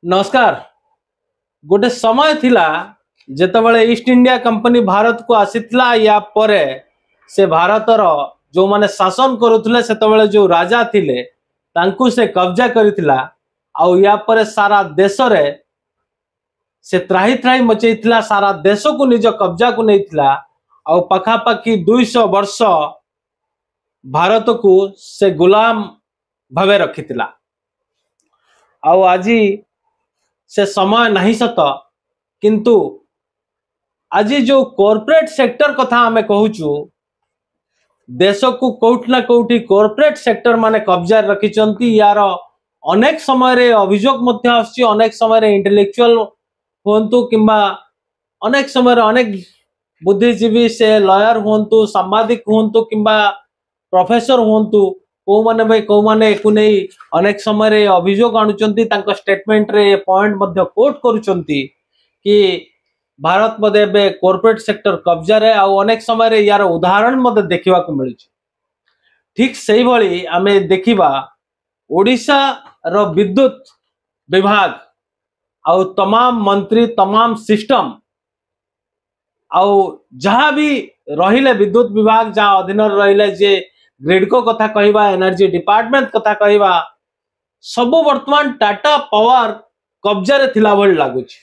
नमस्कार। गोटे समय थिला जेतबले ईस्ट इंडिया कंपनी भारत को आसीथिला या परे से भारतर जो माने शासन करुथिले सेतबले जो राजा थिले तांकु से कब्जा करिथिला आउ या परे सारा देश रे से त्राही त्राही मचैथिला सारा देश को निज कब्जा को नैथिला आउ पाखापाखी 200 वर्ष भारत को से गुलाम भावे रखिथिला। आउ आजी से समय नहीं सत किंतु आज जो कॉर्पोरेट सेक्टर कथा आमे कहूचु देश को कोठ ना कोठी कॉर्पोरेट सेक्टर माने कब्जा रखिचंती यार अनेक समय रे अभियोग मध्य आछि अनेक समय रे इंटेलेक्चुअल होंतु किंबा अनेक समय रे अनेक बुद्धिजीवी से लॉयर होंतु सांबादिक होंतु किंबा प्रोफेसर होंतु को माने भाई को माने एको नै अनेक समय रे अभियोग आणुचंती तांका स्टेटमेंट रे पॉइंट मध्ये कोट करूचंती कि भारत मध्ये बे कॉर्पोरेट सेक्टर कब्जा रे आ अनेक समय रे यार उदाहरण मध्ये देखिबा को मिलुची। ठीक सही भली आमे देखिबा ओडिशा रो विद्युत विभाग आ तमाम मंत्री तमाम सिस्टम आ जहां भी रहिले विद्युत विभाग जहां अधीन रहिले जे ग्रिडको कथा कहवा एनर्जी डिपार्टमेंट कथा कहवा सब वर्तमान टाटा पावर कब्जा रे थिला भली लागुची।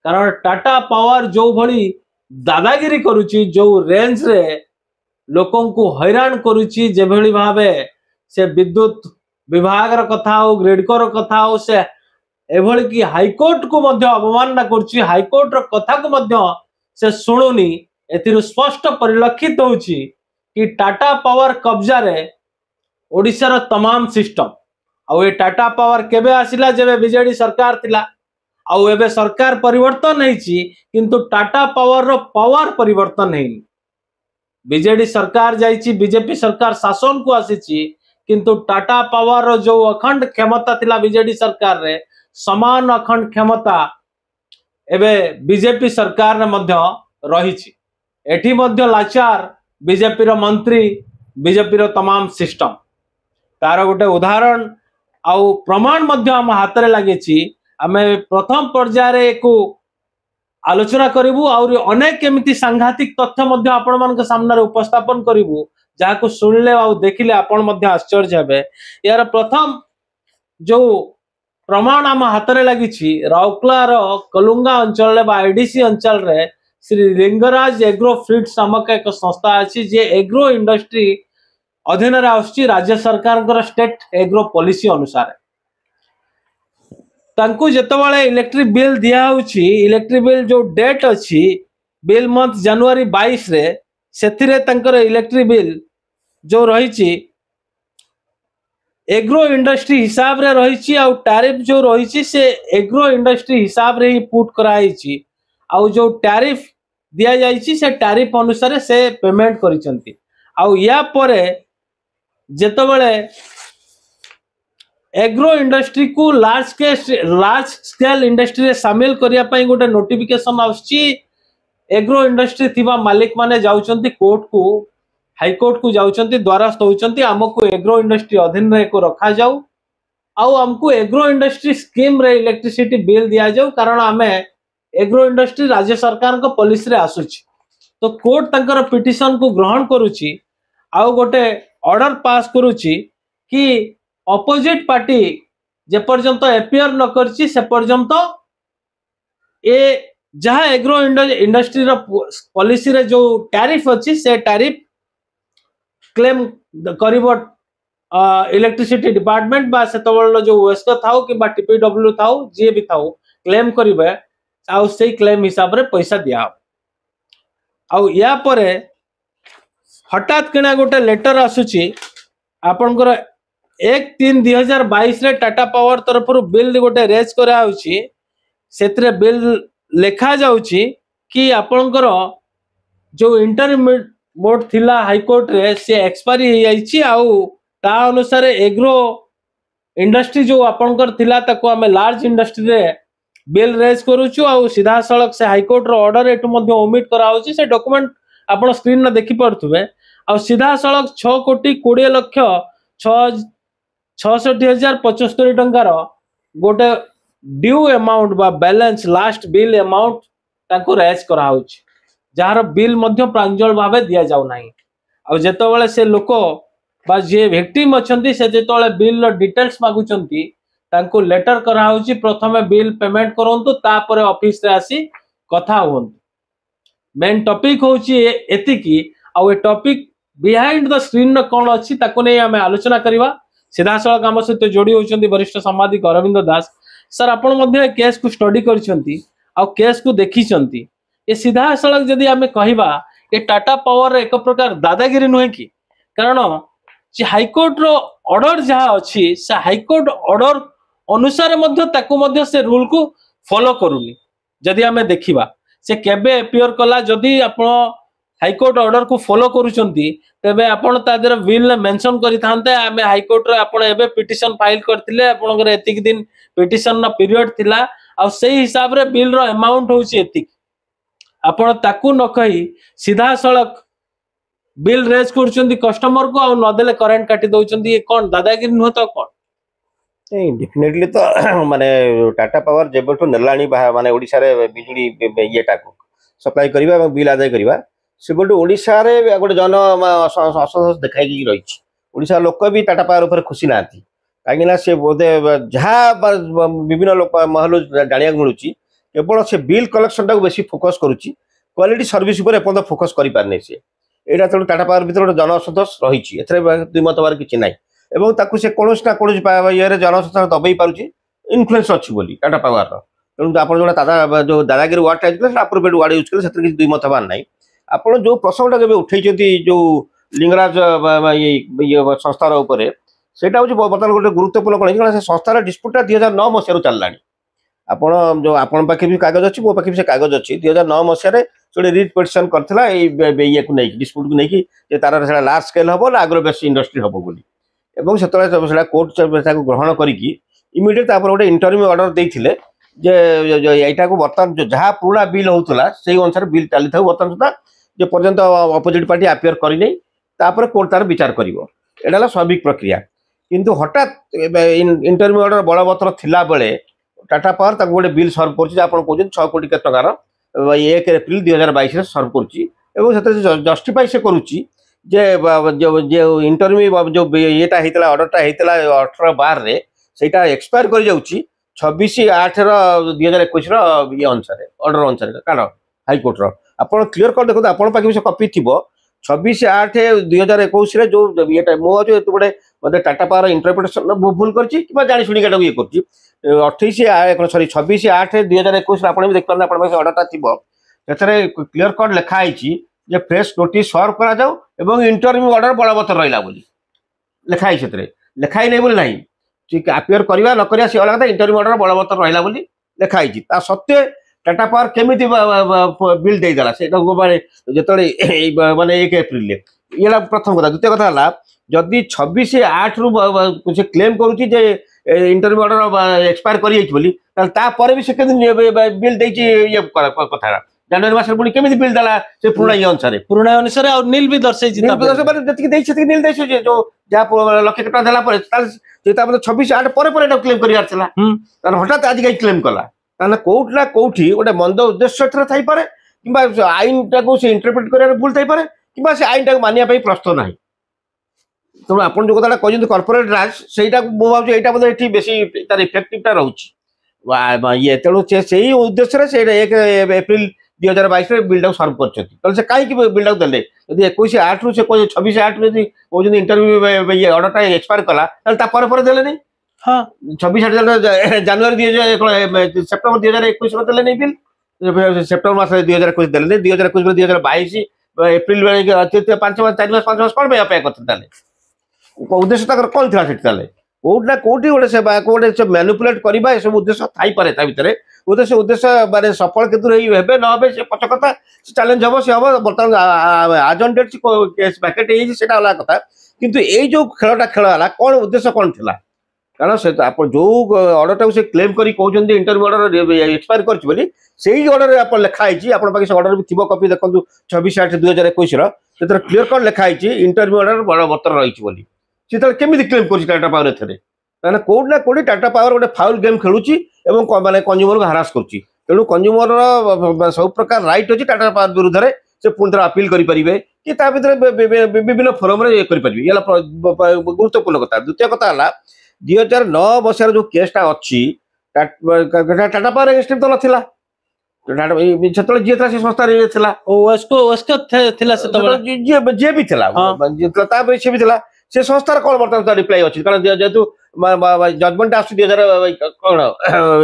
कारण टाटा पावर जो भली दादागिरी करूची जो रेंज रे लोकों को हैरान करूची जे भली भावे से विद्युत विभाग र कथा हो ग्रिडको र कथा हो से एभली कि हाईकोर्ट को मध्य अवमानना करूची हाईकोर्ट र कथा को मध्य से सुनुनी एथिरु स्पष्ट परिलक्षित होउची कि टाटा पावर कब्जा रे ओडिशा रो तमाम सिस्टम आ ये टाटा पावर केबे आसिला जेबे बीजेडी सरकार थिला आ एबे सरकार परिवर्तन हेची किंतु टाटा पावर रो पावर परिवर्तन हेनी। बीजेडी सरकार जाईची बीजेपी सरकार शासन को आसीची किंतु टाटा पावर रो जो अखंड क्षमता थिला बीजेडी सरकार रे समान अखंड क्षमता एबे बीजेपी सरकार रे मध्य रहिची। एठी मध्य लाचार बीजेपी रो मंत्री बीजेपी रो तमाम सिस्टम तार गोटे उदाहरण आउ प्रमाण मध्य हम हाथ रे लागेची। आमे प्रथम पर्याय रे को आलोचना करिवु और अनेक एमिति सांघातिक तथ्य मध्य आपण मान के सामने उपस्थापन करिवु जाको सुनले आ देखिले आपण मध्य आश्चर्य हेबे। यार प्रथम जो प्रमाण हम हाथ रे लागिची राउरकेला रो कलुंगा अंचल बा आईडीसी अंचल रे श्री लिंगराज एग्रो फ्रीड्स नामक एक संस्था अछि जे एग्रो इंडस्ट्री अधीन रे आछि राज्य सरकार कर स्टेट एग्रो पॉलिसी अनुसार तांकु जेतबाले इलेक्ट्रिक बिल दिया होछि इलेक्ट्रिक बिल जो डेट अछि बिल मंथ जनवरी 22 रे सेथिरे तांकर इलेक्ट्रिक बिल जो रहिछि एग्रो इंडस्ट्री हिसाब रे रहिछि आ टैरिफ जो रहिछि से एग्रो इंडस्ट्री हिसाब रे ही पुट कराइछि आ जो टैरिफ दिया जाइछि से टैरिफ अनुसार से पेमेंट करिसंती आ या परे जेतबेले एग्रो इंडस्ट्री को लार्ज स्केल इंडस्ट्री रे शामिल करिया पई गोटे नोटिफिकेशन आछि। एग्रो इंडस्ट्री थिबा मालिक माने जाउचंती कोर्ट को हाई कोर्ट को जाउचंती द्वारस्थ होउचंती हमको एग्रो इंडस्ट्री अधीन रे को रखा जाऊ आ हमको एग्रो इंडस्ट्री स्कीम रे इलेक्ट्रिसिटी बिल दिया जाऊ कारण आमे एग्रो इंडस्ट्री राज्य सरकार को पॉलिसी रे आसुची। तो कोर्ट तंकर पिटिशन को ग्रहण करूची आ गोटे ऑर्डर पास करूची कि अपोजिट पार्टी जे पर्यंत एपियर न करची से पर्यंत ए जहां एग्रो इंडस्ट्री रो पॉलिसी रे जो टैरिफ अछि से टैरिफ क्लेम करिवो इलेक्ट्रिसिटी डिपार्टमेंट बा सेतबल जो वेस्को थाउ कि बा टीपीडब्ल्यू थाउ जे भी थाउ क्लेम करिवे आ से क्लेम हिसाब रे पैसा दिया आ या परे हठात किना गोटे लेटर आसुची आपनकर 1/3/2022 रे टाटा पावर तरफ बिल गोटे रेज करा होची सेतरे बिल लेखा जाउची कि आपनकर जो इंटरमीडिएट मोड थिला हाई कोर्ट रे से एक्सपायरी हे जाईची आ ता अनुसार एग्रो इंडस्ट्री जो आपनकर थिला ताको हमें लार्ज इंडस्ट्री रे बिल रेज करूछु आ सीधा सड़क से हाई कोर्ट रो ऑर्डर एटु मध्ये ओमिट करा होची से डॉक्यूमेंट आपण स्क्रीन में देखि परथुबे आ सीधा सड़क 6,20,00,000 6,66,075 टंकार गोटे ड्यू अमाउंट बा बैलेंस लास्ट बिल अमाउंट ताको रेज करा होछि जार बिल मध्य प्रांजल भाबे दिया जाउ नाही आ जेतोबेले से लोक बा जे विक्टिम अछंती से जेतोबेले बिल रो डिटेल्स मागुचंती ताको लेटर करा होछि प्रथमे बिल पेमेंट करंतु तापर ऑफिस रे आसी कथा होंतु मेन टॉपिक होछि एतिकी आ ए टॉपिक बिहाइंड द स्क्रीन कौन अच्छी ताको नहीं आम आलोचना करवा सीधा सड़क आम सहित जोड़ी होती वरिष्ठ सांबादिक अरविंद दास सर आपण केस को स्टडी करछंती आ केस को देखिछंती ये सीधा सड़क जदि आम कहवा ये टाटा पावर एक प्रकार दादागिरी नुहे कि कारण जे हाईकोर्ट रो ऑर्डर जहाँ अच्छी से हाईकोर्ट ऑर्डर अनुसार से रूल को फॉलो करूनी जदि आम देखा से केबे एपियर कला जदि आपण हाईकोर्ट ऑर्डर को फॉलो करूचंती तेबे आपण तादर बिल ने मेंशन करि थांते आमे हाईकोर्ट रे आपण एबे पिटिशन फाइल करथिले आपनकर एतिक दिन पिटिशन ना पीरियड थिला आ सेही हिसाब रे बिल रो अमाउंट होची एतिक आपण ताकू न कहि सीधा सड़क बिल रेज करचंती कस्टमर को आ न देले करंट काटी दउचंती ये कोन दादागिरी न तो कोन डेफिनेटली तो माने टाटा पावर जेबठू नेलाणी माने ओडिसा रे बिजली येटा को सप्लाई करबा एवं बिल आदाय करबा सेबठू ओडिसा रे गोटे जन असंतोष देखाई रही ओडिसा लोक भी टाटा पावर ऊपर खुशी नाती कहीं से बोधे जहाँ विभिन्न लोक महल जाना मिलूँ केवल से बिल कलेक्शन टाक बेसी फोकस करुच्ची क्वालिटी सर्विस उपर एपर्तंत फोकस कर पारने सी यहाँ तेणु टाटा पावर भर गोटे जन असंतोष रही दुमत बार किसी ना एवं ताकू से कौन ना कौन ये जन असंतोष दबई पार्टी इनफ्लुएंस अच्छी बोली टाटा पावर तेणु आप जो दादा जो दादागिरी ward type appropriate ward use कले से दुमत हबार ना आपण जो प्रसंगटा केबे उठेइछथि जो लिंगराज ये संस्थार ऊपर सेटा हो बर्तमान गोटे गुरुत्वपूर्ण कौन से संस्थार डिस्प्यूटा 2009 मसीह चललानी आपण जो आपण पाखे भी कागज अच्छी मो पाखे भी से कागज अच्छी 2009 मसीह जो रिट पिटिशन करथिला ये को नहीं डिस्प्यूट को नहीं कि तार से लार्ज स्केल हम ना आग्रो बेस इंडस्ट्री हम बोली एवं से कोर्ट ग्रहण करिकी इमिडिएट गोटे इंटरव्यू ऑर्डर देथिले जे यहाँ को बर्तमान जो जहाँ पुराना बिल होता से अनुसार बिल चली था बर्तमान सुधा जो पर्यंत अपोजिट पार्टी आपियर करनी कोर्ट तार विचार कर स्वाभाविक प्रक्रिया किंतु हठात इंटरव्यू ऑर्डर बलवतर थिला बेले टाटा पावर गोटे बिल सर्व कर 6 कोटी टकार 1 एप्रिल 2022 सर्व कर जस्टिफाई से करुच्ची जो इंटरव्यू जो येटा होता ऑर्डरटा होता 18/12 सेटा एक्सपायर कर जाउची 26/8/2021 ये अनुसार ऑर्डर अनुसार कारण हाईकोर्ट आप क्लीयर कर देखो आप कपी थी 26/8/2021 जो ये मुझे गोटे मतलब टाटा पावर इंटरप्रिटेशन भूल कर जाणी शुणी ये कर 26/8/2021 आप देख पारे ऑर्डरटा थी क्लीयर कट लिखाई फ्रेश नोटिस सर्व करा इंटरव्यू ऑर्डर बलवत्तर रहा लिखाई से लिखाई नहीं बोली ना ठीक आपियर करवा न करवा सी अलग इंटरव्यू ऑर्डर बलवत्तर रहा बोली लिखाई सत्वे टाटा पावर केमी बिल देदेला से जो माने 1 एप्रिल ये प्रथम कथा द्वितीय कथा है जदि 26/8 रु से क्लेम करुच्ची इंटरव्यू ऑर्डर एक्सपायर कर भी से बिल दे कथा जनवरी मास पुणी केमी बिल देला से पुराना अनुसार नील भी दर्शे नील दे जो जहाँ लक्ष टका देला 26/8 पर क्लेम कर हठात आज कहीं क्लेम कला कौट ना कौटी गोटे मंद उद्देश्य थाईपे कि आईन टाक से इंटरप्रेट कर भूल थाईपे कि से आईन टाक मानिया प्रस्तुत ना तेणु आप जो कथा कहते कॉर्पोरेट राज से भाव यहाँ ये बेसी तार इफेक्टिवटा रोचे ये तेणु से उद्देश्य से 1 एप्रिल 2022 बिल सर्व कर कहीं बिल देले यदि 21/8 रु 26/8 कहते इंटरव्यू ऑर्डरटा एक्सपायर कला देले नहीं हाँ 26/8 जनवरी सेप्टेम्बर 2021 देले नहीं बिल सेप्टेम्बर मास 2021 देले 2021 2022 एप्रिल 5 मास 4 मास 5 मास कौन अपेक्षा करते उद्देश्य कौन था कौट ना कौटी गोटे मैनिपुलेट करवा ये सब उद्देश्य थाईपे भितर उद्देश्य माने सफल केतु हे ना से पच कथा चैलेंज हम सी हम बर्तमान आज ऑन डेट केस पैकेट से अलग कथा किंतु ये जो खेलटा खेल कौन उद्देश्य कौन थी कारण से आप जो ऑर्डर से क्लेम करी कहते इंटरव्यू ऑर्डर एक्सपायर कर ऑर्डर आप लिखाई आप ऑर्डर भी थी कपी देखो 26/8/2021 क्लीयर कट लिखाई इंटरव्यू ऑर्डर बलवत्तर रही केमी क्लेम कर टाटा पावर ମାନେ କୋଉଠି ନା କୋଉଠି ଟାଟା ପାୱାର ଗୋଟେ ଫାଉଲ ଗେମ୍ ଖେଳୁଛି ଏବଂ ମାନେ କଞ୍ଜ୍ୟୁମରକୁ ହାରାସ କରୁଛି। ତେଣୁ କଞ୍ଜ୍ୟୁମରର ସବୁ ପ୍ରକାର ରାଇଟ୍ ଅଛି ଟାଟା ପାୱାର ବିରୁଦ୍ଧରେ ସେ ପୁଣି ଥରେ ଆପିଲ କରିପାରିବେ କି ତା ଭିତରେ ବିଭିନ୍ନ ଫୋରମରେ ଇଏ କରିପାରିବେ। ଇଏ ହେଲା ଗୁରୁତ୍ୱପୂର୍ଣ୍ଣ କଥା। ଦ୍ୱିତୀୟ କଥା ହେଲା 2009 ମସିହାର ଯୋଉ କେସଟା ଅଛି ଟାଟା ପାୱାର ଏଗେନ୍ଷ୍ଟ ତ ନଥିଲା। ସେତେବେଳେ ଯିଏ ଥିଲା ସେ ସଂସ୍ଥାରେ ଇଏ ଥିଲା ଥିଲା ସେତେବେଳେ ଯିଏ ବି ଥିଲା ତାପରେ ସିଏ ବି ଥିଲା ସେ ସଂସ୍ଥାର କଣ ବର୍ତ୍ତମାନ ରିପ୍ଲାଇ ଅଛି? କାରଣ ଯେହେତୁ ଜଜମେଣ୍ଟ ଆସୁଛି 2000 କଣ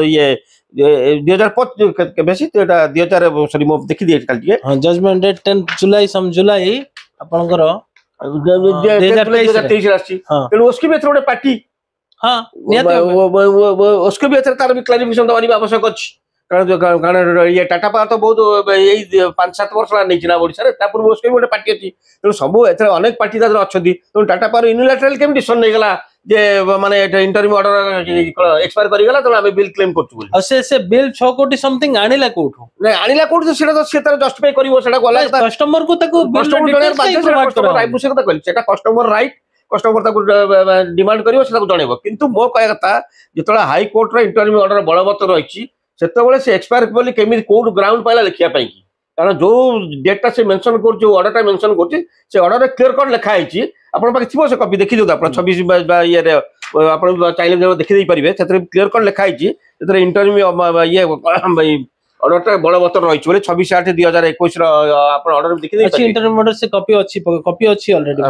ଇଏ 2025 ବେଶୀ ଏଟା 2000 ସରି ମୁଁ ଦେଖିଦିଏ କାଲି ଟିକେ ଜଜମେଣ୍ଟ ଡେଟ୍ 10 ଜୁଲାଇ ଜୁଲାଇ ଆପଣଙ୍କର 2023 ଆସିଛି। ତେଣୁ उसकी भी ଗୋଟେ ପାର୍ଟି उसको भी ତାର ବି କ୍ଲାରିଫିକେସନ ଦେବା ଆବଶ୍ୟକ ଅଛି। କାରଣ ଇଏ ଟାଟା ପାୱାର ତ ବହୁତ ଏଇ 5-7 ବର୍ଷ ହେଲା ନେଇଛି ନା ଓଡ଼ିଶାରେ। ତା ପୂର୍ବରୁ उसको भी ଗୋଟେ ପାର୍ଟି ଅଛି। ତେଣୁ ସବୁ ଏଥିରେ ଅନେକ ପାର୍ଟି ତା ଦେହରେ ଅଛନ୍ତି। ତେଣୁ ଟାଟା ପାୱାର ୟୁନିଲାଟରାଲ କେମିତି ଡିସିସନ ନେଇଗଲା ଯେ ମାନେ ଇଣ୍ଟରିମ୍ ଅର୍ଡର ଏକ୍ସପାୟାର କରିଗଲା ତେଣୁ ଆମେ ବିଲ୍ କ୍ଲେମ କରୁଛୁ ବୋଲି। ଆଉ ସେ ବିଲ୍ 6 କୋଟି ସମଥିଙ୍ଗ ଆଣିଲା କୋଉଠୁ? ନାଇଁ ଆଣିଲା କୋଉଠୁ ସେଟା ତ ସେ ତାର ଜଷ୍ଟିଫାଇ କରିବ। ସେଟା ଗଲା କଷ୍ଟମର କୁ ତାକୁ ସେଟା କଷ୍ଟମର ରାଇଟ୍। କଷ୍ଟମର ତାକୁ ଡିମାଣ୍ଡ କରିବ ସେ ତାକୁ ଜଣେଇବ। କିନ୍ତୁ ମୋ କହିବା କଥା ଯେତେବେଳେ ହାଇକୋର୍ଟର ଇଣ୍ଟରିମ୍ ଅର୍ଡର ବଳବତ୍ତର ରହିଛି ସେତେବେଳେ ସେ ଏକ୍ସପାୟାର ବୋଲି କେମିତି କୋଉଠୁ ଗ୍ରାଉଣ୍ଡ ପାଇଲା ଲେଖିବା ପାଇଁ କି? କାରଣ ଯୋଉ ଡେଟ୍ଟା ସେ ମେନସନ କରୁଛି ଯୋଉ ଅର୍ଡରଟା ମେନସନ କରୁଛି ସେ ଅର୍ଡରରେ କ୍ଲିୟର କଟ୍ ଲେଖା ହେଇଛି। ଆପଣଙ୍କ ପାଖରେ ଥିବ ସେ କପି ଦେଖିଦିଅନ୍ତୁ ଆପଣ 26 ଇଏରେ ଆପଣ ଚାହିଁଲେ ଦେଖିଦେଇ ପାରିବେ। ସେଥିରେ କ୍ଲିୟର କଟ୍ ଲେଖା ହେଇଛି ସେଥିରେ ଇଣ୍ଟରିମ୍ ଇଏ ଅର୍ଡରଟା ବଳବତ୍ତର ରହିଛି ବୋଲି 26/8/2021 ଆପଣ ଅର୍ଡର ଦେଖିଦେଇ ଅଛି। ଇଣ୍ଟରିମ୍ ଅର୍ଡର ସେ କପି ଅଛି ଅଲରେଡି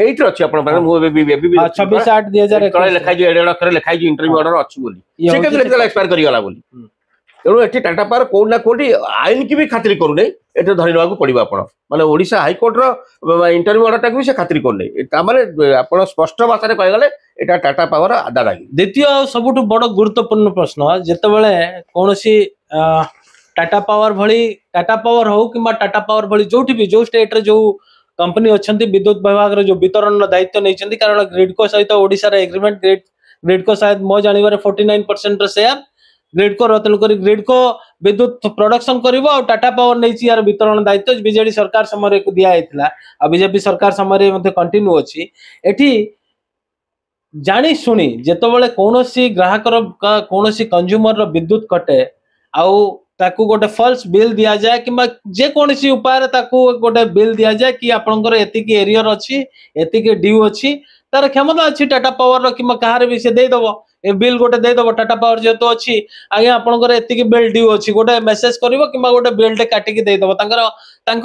ଏଇଠି ଅଛି ଆପଣଙ୍କ ପାଖରେ। ମୁଁ 26/8/2021 ଲେଖା ହେଇଛି ଏଡେ ଅକ୍ଷରରେ ଲେଖା ହେଇଛି ଇଣ୍ଟରିମ୍ ଅର୍ଡର ଅଛି ବୋଲି। ସେ କେମିତି ଲେଖିଦେଲା ଏକ୍ସପାୟାର କରିଗଲା ବୋଲି? ତେଣୁ ଏଠି ଟାଟା ପାୱାର କୋଉଠି ନା କୋଉଠି ଆଇନ କି ବି ଖାତିର କରୁନି। ଏଠି ଧରି ନେବାକୁ ପଡିବ ଆପଣ ମାନେ ଓଡ଼ିଶା ହାଇକୋର୍ଟର ଇଣ୍ଟରିମ୍ ଅର୍ଡରଟାକୁ ବି ସେ ଖାତିର କରୁନି। ତାମାନେ ଆପଣ ସ୍ପଷ୍ଟ ଭାଷାରେ କହିଗଲେ ଏଟା ଟାଟା ପାୱାର ଦାଦାଗିରି। ଦ୍ୱିତୀୟ ଆଉ ସବୁଠୁ ବଡ ଗୁରୁତ୍ୱପୂର୍ଣ୍ଣ ପ୍ରଶ୍ନ ଯେତେବେଳେ କୌଣସି ଟାଟା ପାୱାର ହଉ କିମ୍ବା ଟାଟା ପାୱାର ଭଳି ଯୋଉଠି ବି ଯୋଉ ଷ୍ଟେଟରେ ଯୋଉ कंपनी अच्छा विद्युत विभाग जो वितरण दायित्व नहीं कारण ग्रिडको सहित ओडिशार एग्रीमेंट ग्रिडको शायद मो जानवर 49% शेयर ग्रिडको तेणुक ग्रिडको विद्युत प्रोडक्शन कर टाटा पावर नहीं यार वितरण दायित्व बीजेडी सरकार समय दिखाई बीजेपी सरकार समय कंटिन्यू अच्छी एटी जानी शुणी जितेबाला कौन ग्राहक कौन कंज्यूमर विद्युत कटे आउ ताकू गोटे फॉल्स बिल दिया जाए कि जेकोसी उपाय गोटे बिल दिया जाए कि आपंकर एतिकी एरियर अच्छी एतिकी ड्यू अच्छी तार क्षमता अच्छी टाटा पावर कि कहार भी से देदब ए बिल गोटे देदब टाटा पावर जेहेतु अच्छी आज्ञा आपंकर एतिकी बिल ड्यू अच्छी गोटे मेसेज कर गोटे बिल टे काटिकी देदब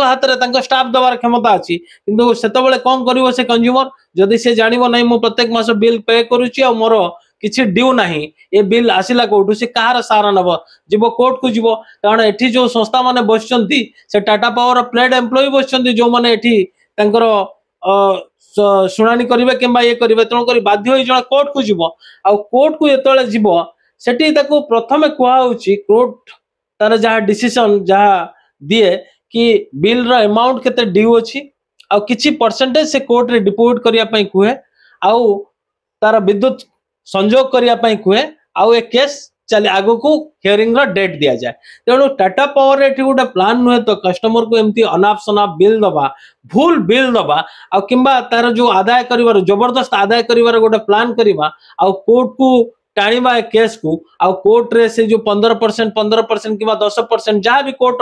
हाथ में स्टाफ दबार क्षमता अच्छी किंतु सेतबेले कौन करिवो से कंज्यूमर जदि से जानिबो नहीं मु प्रत्येक मास बिल पे करूची आ मोर किछि ड्यू नहीं ए बिल आसिला कोठु से कहार सारा नब जीव कोर्ट को जीव कारण एठी जो संस्था माने बसचंती से टाटा पावर प्लेड एम्प्लॉय बसचंती जो माने एठी तांकर शुणानी करिवे किंबा ये करिवे तेणु करी बाध्य होई जण कोर्ट को जीव आ कोर्ट को एतळे जीव सेठी ताको प्रथमे कुहा होची कोर्ट तार जहा डिसीजन जहा दिए कि बिल रो अमाउंट केते ड्यू अछि आ किछि परसेंटेज से कोर्ट रे डिपोजिट करिया पई कुहे आउ तार विद्युत संजोग करिया पई कुहे आउ ए केस चले आगो को हियरिंग रो डेट दिया जाए तेणु टाटा पावर एठी गोटे प्लान नुहे तो कस्टमर को एमती अनाप शनाप बिल दबा भूल बिल दबा आ किंबा तार जो आदाय करिवार जबरदस्त आदाय करिवार गोटे प्लान करिवा आ कोर्ट को टाणीबा ए केस को आ कोर्ट रे से जो 15% कि 10% जहाँ भी कोर्ट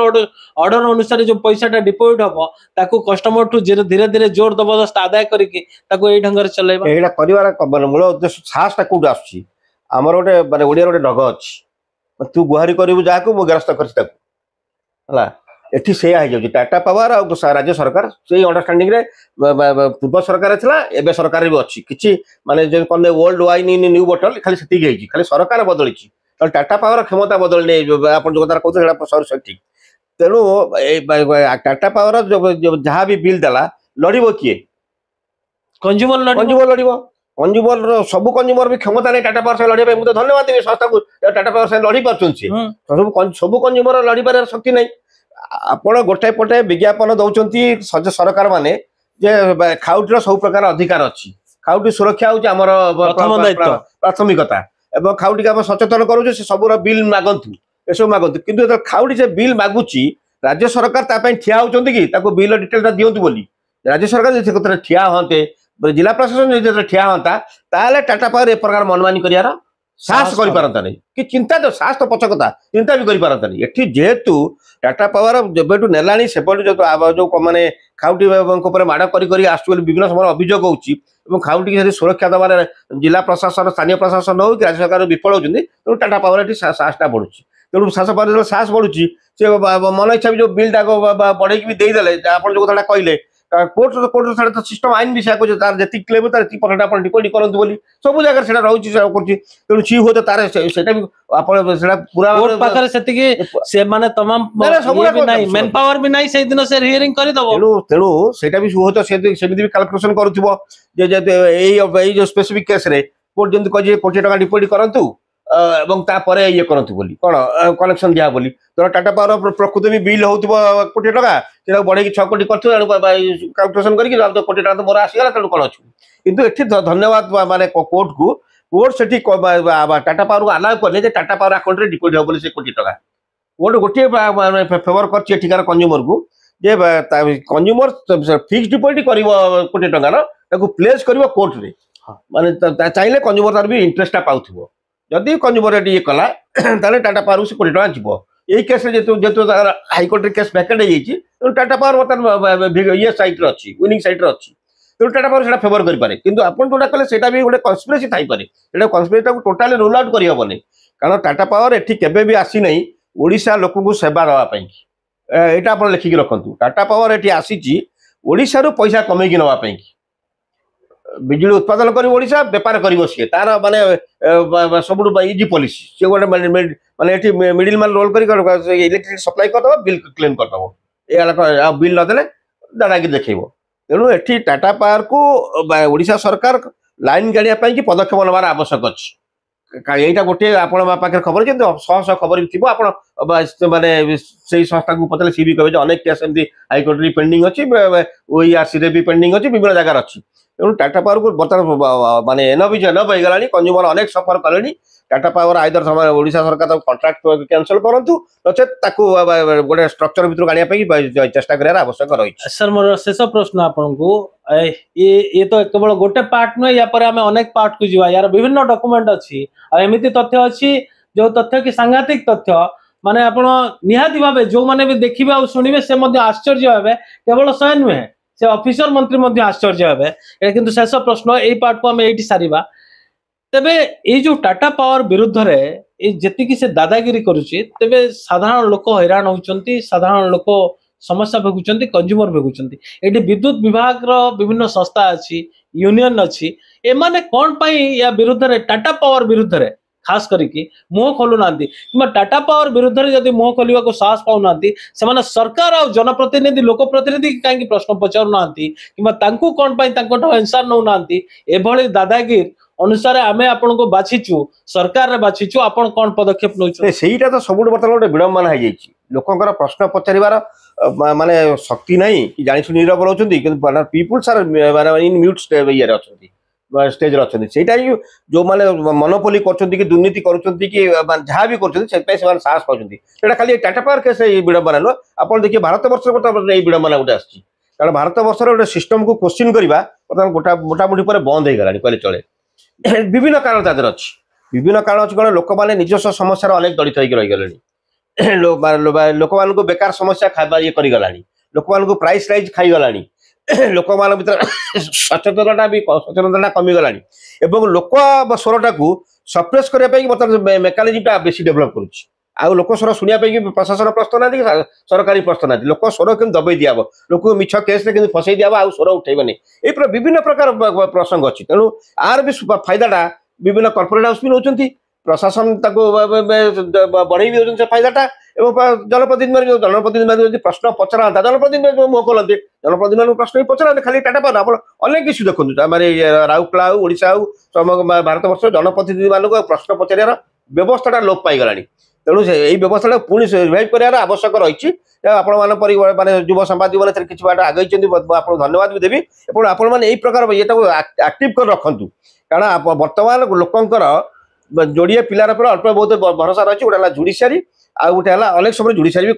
ऑर्डर अनुसार जो पैसा डिपोजिट हम ताकू कस्टमर ठू धीरे धीरे जोर जबरदस्त आदाय करके ए ढंग से चलेबा एटा करिवार मूल उद्देश्य साहस कोड आछी आमर गोटे माने ओडिया गोटे ढग अच्छी तू गुहारी करू जहाँ मुझे गिरफ्त कर एठी से टाटा पावर आ राज्य सरकार से अंडरस्टैंडिंग रे पूर्व सरकार थिला एबे सरकार भी अच्छी किछि माने जे कने world wine in new bottle खाली सेति गई खाली सरकार बदली टाटा पावर क्षमता बदलने आप जो कथा कहते ठीक तेणु टाटा पावर जहाँ भी बिल देला लड़ब किए कंज्यूमर लड़ब कंज्यूमर सब कंज्यूमर भी क्षमता नहीं टाटा पावर से लड़े मुझे धन्यवाद देवी संस्था को टाटा पावर से लड़ी पार्टी सब कंज्यूमर लड़ी पार शक्ति नहीं आपण गोटे पटे विज्ञापन दौरान सरकार माने जे खाउटीर सब प्रकार अधिकार अच्छी खाउटी सुरक्षा हूँ प्राथमिकता एवं खाउटी को सचेतन करूँ से सब बिल मागंतु एसब मागंतु किंतु खाउटी से बिल मागुची राज्य सरकार ठिया होती कि बिल डिटेल दिंतु बोली राज्य सरकार ठिया हते जिला प्रशासन जो ठिया हाँ ताले टाटा पावर ए प्रकार मनमानी कर साहस साहस कर नहीं कि चिंता तो साहस तो पछ कथा चिंता भी करपारती एठी जेहेतु टाटा पावर जब नेला से जो मैंने खाउटी माड़ कर आसुल विभिन्न समय अभियोग होची खाउटी की सुरक्षा दबार जिला प्रशासन स्थानीय प्रशासन हो कि राज्य सरकार विफल होती तेणु टाटा पावर ये साहसटा बढ़ुची तेणु साहस बढ़ुची से मन इच्छा भी जो बिलटा बढ़े भी देदेले आप जो कथा कहले कोर्ट तो सिस्टम आईन भी तार जी क्लेम तार परसेंट आप टिप्पणी करते बोली सब जगह से रही तेणु सी हुए तो तार से पूरा कोर्ट पाखरे से माने तमाम ये भी नहीं मैन पावर भी नहीं से दिन से हियरिंग कर दबो तेणु तेणु सेटा भी हुए तो सेमिति भी कैलकुलेशन करूथिबो जे जो स्पेसिफिक केस रे कोर्ट जंतु कहि कोटी टका टिप्पणी करंतु एवं तापर ये करंतु बोली कोन कनेक्शन दिया बोली तो टाटा पावर प्रकृति भी बिल होथिबो कोटी टका से बढ़े 6 कोटी करथिबो कैलकुलेशन करके तो कोटी टका तो मोर आसीगला तेणु कोन अछि किंतु एठी धन्यवाद माने कोर्ट से टाटा पावर को अलाउ करले जे टाटा पावर अकाउंट रे डिपोजिट हो बोली से कोटी टका कोर्ट गोटे फेवर कर एठिकार कंज्यूमर को जे कंज्यूमर फिक्स डिपोजिट कर कोटी टकार ताको प्लेस कर कोर्ट रे माने चाहिए कंज्यूमर तार भी इंटरेस्ट पाउथिबो जदि कंज्यूमर ये कला ताले टाटा पावर से कोटी टका जीवो यही केस जेतु हाईकोर्ट केस वैकेंट हो जाइए टाटा पावर बर्तमान ये साइट रे अच्छी विनिंग साइट रे अच्छी तेणु टाटा पावर से फेवर करें कि आपन जोटा कले सेटा भी गोटे कन्स्पिरेसी थाई पारे एटा कन्स्पिरेसी को टोटाली रूल आउट करहबनी कारण टाटा पावर एठी केबे भी आसी नहीं ओडिशा लोक को सेवा दवा पई एटा आप लिखिक रखंतु टाटा पावर एठी आसीची ओडिशा रु पैसा कमे कि नवा पई बिजुली उत्पादन कर ओडिशा व्यापार कर सी तार माने सब इजी पॉलिसी से गोटे माने मिडिल मैन रोल कर इलेक्ट्रिक सप्लाई करदे बिल क्लेम करदे ये बिल नदेले दादागिरी देखो तेणु एठी टाटा पावर को ओडिशा सरकार लाइन गाड़िया कि पदक्षेप नबार आवश्यक अच्छी यहीटा गोटे आपे खबर शह शह खबर भी थी आप माने से संस्था को पचारे सी भी कहे अनेक केस एमती हाईकोर्ट पेंडिंग अच्छी ओईआरसी भी पेंडिंग अच्छी विभिन्न जगह अच्छी तेणु टाटा पावर को बर्तमान माने एन भी एन होगा कंज्यूमर अनेक सफर कले टाटा पावर आइदर ओडिशा सरकार कॉन्ट्रैक्ट कैंसल करूँ नचेत गोटे स्ट्रक्चर भर आने चेष्टा कर आवश्यक रही सर मोर शेष प्रश्न आपको ये तो केवल गोटे पार्ट नुहे या आम अनेक पार्ट को जीवा यार विभिन्न डॉक्यूमेंट अच्छी एमती तथ्य अच्छी जो तथ्य कि सांघातिक तथ्य माने आपण निहाती भावे जो माने भी देखिबे आ सुनिबे से मध्ये आश्चर्य हेबे केवल सय नुहे से ऑफिसर मंत्री मध्ये आश्चर्य हेबे किंतु शेष प्रश्न एई पार्ट को हम एठी सारिबा तेबे ये जो टाटा पावर विरुद्ध रे जेतिकी से दादागिरी करुची तेबे साधारण लोक हैरान होउचंती साधारण लोक समस्या भोगुचंती कंज्यूमर भोगुचंती एठी विद्युत विभाग रो विभिन्न संस्था अछि यूनियन अछि एमाने कोन पई या विरुद्ध रे टाटा पावर विरुद्ध रे खास करिकी मुह खोलु नांती कि टाटा पावर विरुद्ध रे जदि मुह खोलिबा को साहस पाउ नांती सेमाने सरकार आ जनप्रतिनिधि लोक प्रतिनिधि काई प्रश्न पचारु नांती किबा तांकू कोन पई तांको आंसर नउ नांती एभली दादागिरी अनुसार आमे आपन को बाछिचु सरकार रे बाछिचु आपन कोन पदक्षेप नउछु सेहीटा तो सबुठ बर्तमान गोटे विडंबना हो जाइए लोकंकर प्रश्न पचारिबार माने शक्ति नहीं कि जानि सुनि नीरव रहउछंती कि peoples are in mute stage अच्छी स्टेज अच्छी सेटा जो मैंने मनोपोली कर दुर्नीति कर जहाँ भी कर साहस पाँच खाली टाटा पावर केस विडंबना नुह आप देखिए भारत वर्ष विडंबना गोटे आसी कारण भारत वर्ष गोटे सिस्टम को क्वेश्चन करवा बर्तमान मोटामोटी पर बंद हो गला कहले चले विभिन्न कारण तादर अच्छी विभिन्न कारण अच्छी कौन लोक मैंने निजस्व समस्या अनेक जड़ित होकर रहीगले लोक मान बेकार समस्या खाଇବା ये करगला लोक मान प्राइस राइज खाईगला लोक मान सचेतनता कमीगला लोक स्वरटा को सप्रेस करने बर्तमान मेकानिजम बेसी डेभलप करुच्ची लोक स्वर शुणापी प्रशासन प्रस्तुत ना सरकारी प्रस्तुत ना लोक स्वर के दबे दिया लोक मिछ केस फसई दिया स्वर उठेबनी ये विभिन्न प्रकार प्रसंग अच्छी तेणु आर भी फायदाटा विभिन्न कॉर्पोरेट हाउस भी नौकरी प्रशासन बढ़ई भी होती फायदाटा जनप्रतिनिधि प्रश्न पचरा जनप्रतिनिधि मुह खोलते जनप्रतिनिधि प्रश्न भी पचरा खाली टाटा पावर आप अनेक इश्यू देखो राउरकेला हो ओडिशा हो भारत वर्ष जनप्रतिनिधि मान प्रश्न पचार व्यवस्था लोप पाईगला तेणु यही व्यवस्था पुणी रिवाइव कर आवश्यक रही माने युव संवादी मैंने किसी बाट आगे आपको धन्यवाद भी देवी आपण यही प्रकार ये एक्टिव कर रखु कारण बर्तमान लोकंर जोड़िए पिलार पर अल्प बहुत भरोसा रही गोटे जुडिशियरी आ गोटे अनेक समय जुडिशियरी भी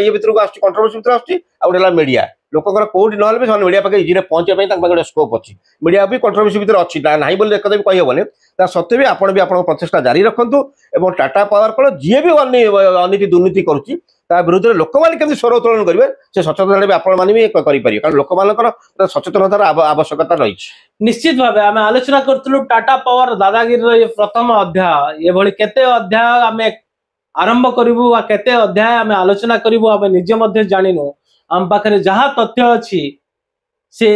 ये भितर को कंट्रोवर्सी भितर आसुच्ची आ गोटे मीडिया ଲୋକଙ୍କର କୋଉଠି ନହେଲେ ବି ସେମାନେ ମିडिଆ ପାଖରେ ଇଜିରେ ପହଞ୍ଚିବା ପାଇଁ ତାଙ୍କ ପାଖରେ ଗୋଟେ ସ୍କୋପ ଅଛି। ମିडिଆ ବି କଣ୍ଟ୍ରୋଭର୍ସି ଭିତରେ ଅଛି, ନାହିଁ ବୋଲି ଏକଦା ବି କହିହେବନି। ତା ସତ୍ତ୍ୱେ ବି ଆପଣ ବି ଆପଣଙ୍କ ପ୍ରଚେଷ୍ଟା ଜାରି ରଖନ୍ତୁ ଏବଂ ଟାଟା ପାୱାର କଳ ଯିଏ ବି ଅନୀତି ଦୁର୍ନୀତି କରୁଛି ତା ବିରୁଦ୍ଧରେ ଲୋକମାନେ କେମିତି ସ୍ୱର ଉତ୍ତୋଳନ କରିବେ ସେ ସଚେତନତା ବି ଆପଣମାନେ ବି କରିପାରିବେ, କାରଣ ଲୋକମାନଙ୍କର ସଚେତନତାର ଆବଶ୍ୟକତା ରହିଛି। निश्चित भाव आम आलोचना करूँ टाटा पावर दादागिरी ये प्रथम अध्याय ये केते अध्याय आम आरंभ करूँ केते अध्याय आम आलोचना करूँ आम निजे जाणीनु आम पाखे जहाँ तथ्य अच्छी से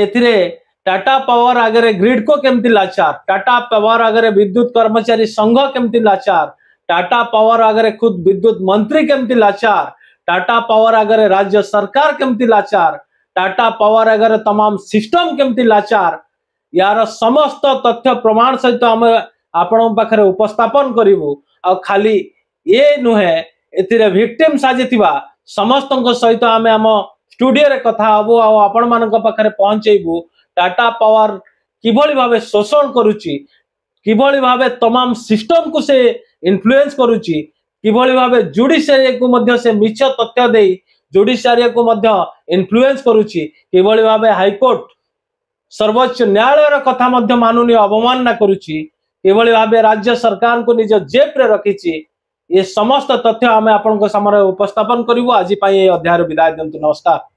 टाटा पावर आगे ग्रिड को केमती लाचार, टाटा पावर आगे विद्युत कर्मचारी संघ केमती लाचार, टाटा पावर आगे खुद विद्युत मंत्री केमती लाचार, टाटा पावर आगे राज्य सरकार केमती लाचार, टाटा पावर आगे तमाम सिस्टम केमती लाचार यार समस्त तथ्य प्रमाण सहित आम आपण पाखे उपस्थापन करूँ। आ खाली ये नुहे ए विक्टिम साजिथिबा समस्त सहित आम आम स्टूडियो रे कथा हबु आपण मानक पाखे पहुंचेबू टाटा पावर किभली भावे शोषण करुची, किभली भावे तमाम सिस्टम को से इन्फ्लुएंस करुची, किभली भावे जुडिशियरी को मध्य से मिछ तथ्य देई जुडिशियरी को मध्य इन्फ्लुएंस करुची, किभली भावे हाईकोर्ट सर्वोच्च न्यायालय कथा मध्य माननीय अवमानना करुची, किभली भावे राज्य सरकार को निज जेब रे रखिची। ये समस्त तथ्य आम आपण सामने उपस्थापन करूँ। आज अध्याय विदाय दिंतु। नमस्कार।